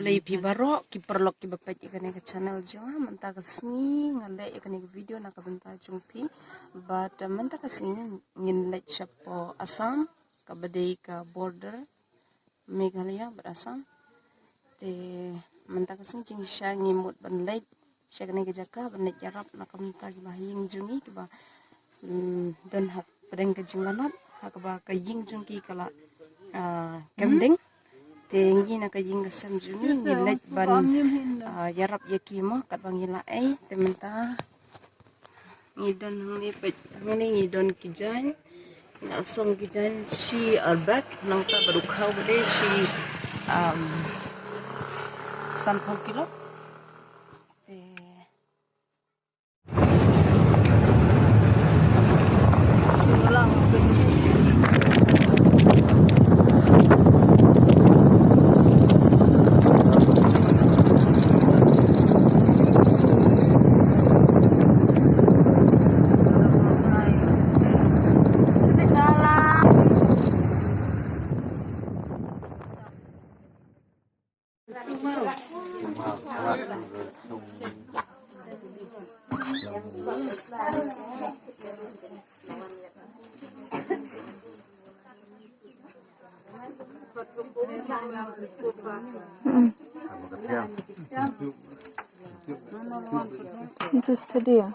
play pi barok ki perlok ki bapak ikan ke channel jua menta kesini ngalek ikan ke video nak benta jumpi but menta kesini ngin lek chapo Assam ka badai ka border Meghalaya berasam te menta kesini jing sha ngimut ban lek sha kan ke jaka ban lek jarap nak benta ki bahing jungi ki ba dan hak pedeng ke jinglanat hak ba ka jing jungki kala kemding tinggi nak kajing kesam juni ngilat ban yarap yakimo kat bangila ai tementa ngidon ni pet ngini ngidon kijan na song kijan she are back nang ta baru khau bade she sampung kilo ulang Itu tadi ya.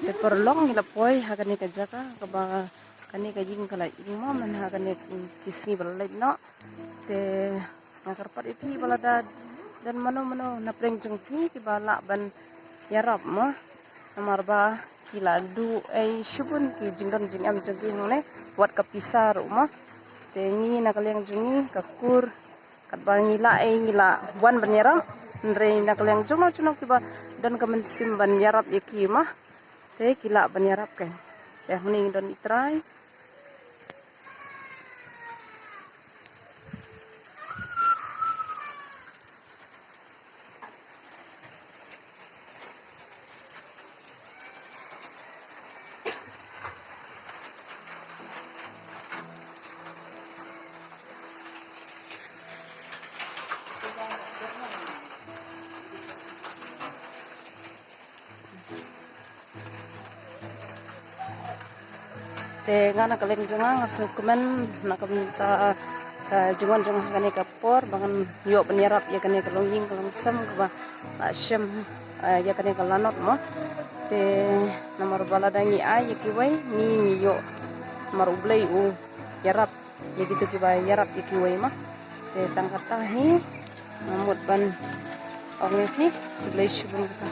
Te perlong ila poi hakane ka jaka ka ba kane ka jing kala ingma man hakane kisi balai no te ngakar pat ipi balada dan mano na preng jengki ki bala ban yarap ma namar ba kila du ai shubun ki jingdon jingam jengki ngone buat ka pisar uma te ngi nakaliang jungi ka kur kat ba ngila ai ngila wan ban yarap ndre nakaliang jungno chuno ki ba dan ka mensim ban yarap yaki ma te kila ban yarap kan te huning don itrai te ngana kaleng junga ngaso kemen nak minta ka jungan junga kane kapor bangan yo penyerap ya kane kalonging kalongsam ka syam ya kane kalanot mo te nomor baladangi ai kiwai ni yo nomor ublei u yarap ya gitu kiba yarap kiwai mah te tangkatahi mamut ban ongehi ublei shubun ka